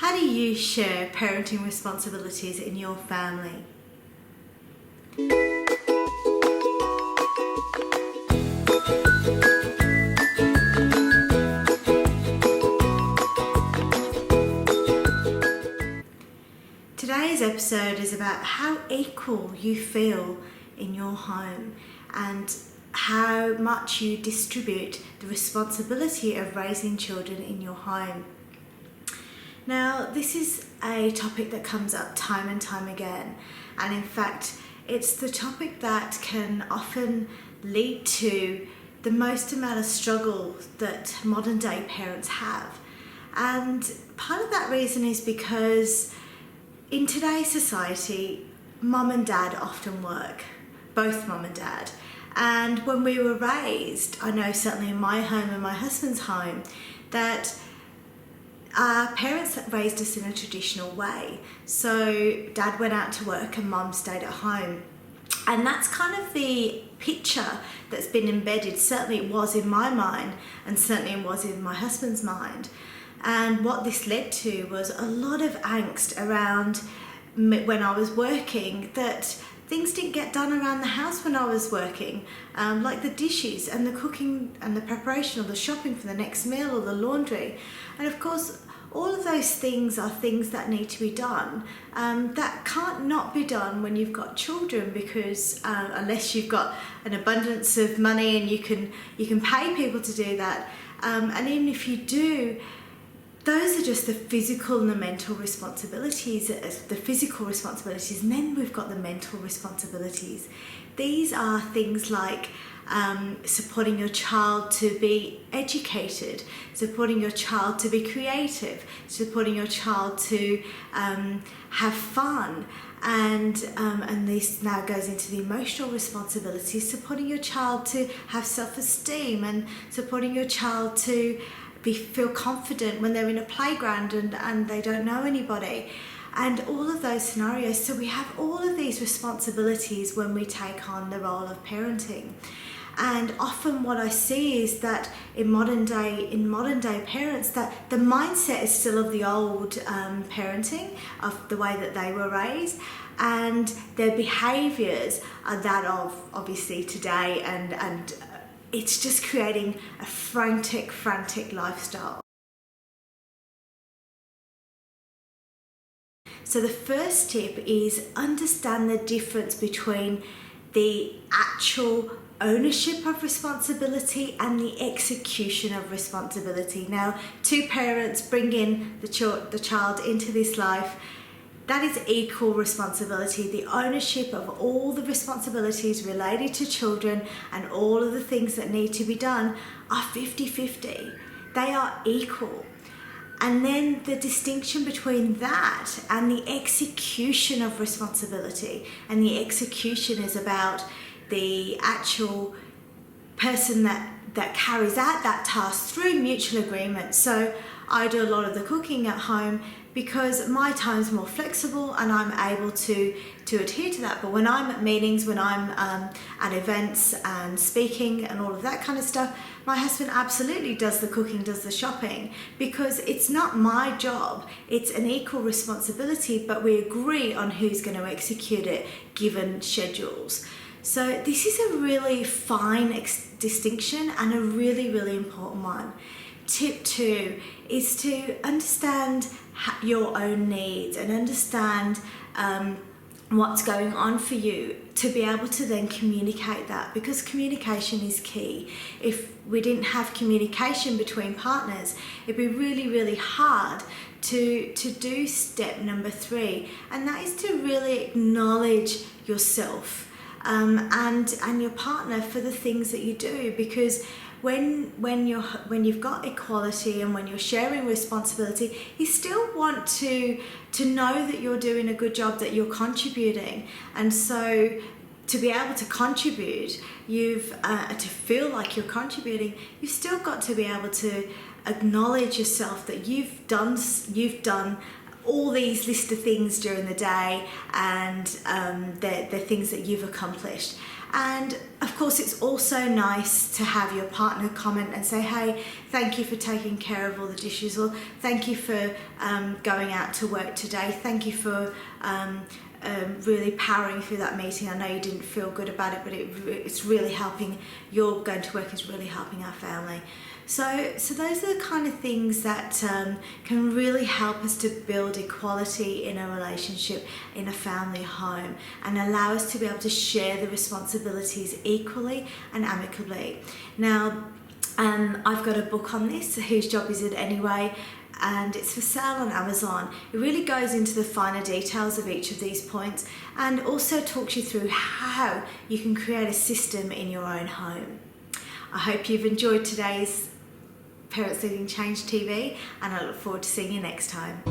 How do you share parenting responsibilities in your family? Today's episode is about how equal you feel in your home and how much you distribute the responsibility of raising children in your home. Now, this is a topic that comes up time and time again, and in fact, it's the topic that can often lead to the most amount of struggle that modern day parents have. And part of that reason is because in today's society, mum and dad often work, both mum and dad. And when we were raised, I know certainly in my home and my husband's home, that our parents raised us in a traditional way. So dad went out to work and mum stayed at home. And that's kind of the picture that's been embedded. Certainly it was in my mind, and certainly it was in my husband's mind. And what this led to was a lot of angst around when I was working, that things didn't get done around the house when I was working, like the dishes and the cooking and the preparation or the shopping for the next meal or the laundry. And of course, all of those things are things that need to be done, that can't not be done when you've got children, because unless you've got an abundance of money and you can pay people to do that, and even if you do, those are just the physical and the mental responsibilities, the physical responsibilities, and then we've got the mental responsibilities. These are things like supporting your child to be educated, supporting your child to be creative, supporting your child to have fun, and this now goes into the emotional responsibilities, supporting your child to have self-esteem and supporting your child to feel confident when they're in a playground and they don't know anybody, and all of those scenarios. So we have all of these responsibilities when we take on the role of parenting. And often what I see is that in modern day parents, that the mindset is still of the old parenting, of the way that they were raised, and their behaviours are that of obviously today, and it's just creating a frantic lifestyle. So the first tip is understand the difference between the actual ownership of responsibility and the execution of responsibility. Now, two parents bring in the child into this life. That is equal responsibility. The ownership of all the responsibilities related to children and all of the things that need to be done are 50-50. They are equal. And then the distinction between that and the execution of responsibility, and the execution is about the actual person that carries out that task through mutual agreement. So I do a lot of the cooking at home because my time's more flexible and I'm able to adhere to that. But when I'm at meetings, when I'm at events and speaking and all of that kind of stuff, my husband absolutely does the cooking, does the shopping, because it's not my job. It's an equal responsibility, but we agree on who's going to execute it given schedules. So this is a really fine distinction and a really important one. Tip 2 is to understand your own needs and understand what's going on for you, to be able to then communicate that, because communication is key. If we didn't have communication between partners, it'd be really hard to do step number 3, and that is to really acknowledge yourself and your partner for the things that you do, because when you've got equality and when you're sharing responsibility, you still want to know that you're doing a good job, that you're contributing. And so to be able to contribute, to feel like you're contributing, you've still got to be able to acknowledge yourself that you've done all these list of things during the day, and they're things that you've accomplished. And of course, it's also nice to have your partner comment and say, hey, thank you for taking care of all the dishes, or thank you for going out to work today, thank you for really powering through that meeting. I know you didn't feel good about it, but it's really helping. Your going to work is really helping our family. So those are the kind of things that can really help us to build equality in a relationship, in a family home, and allow us to be able to share the responsibilities equally and amicably. Now, I've got a book on this, Whose Job Is It Anyway? And it's for sale on Amazon. It really goes into the finer details of each of these points and also talks you through how you can create a system in your own home. I hope you've enjoyed today's Parents Leading Change TV, and I look forward to seeing you next time.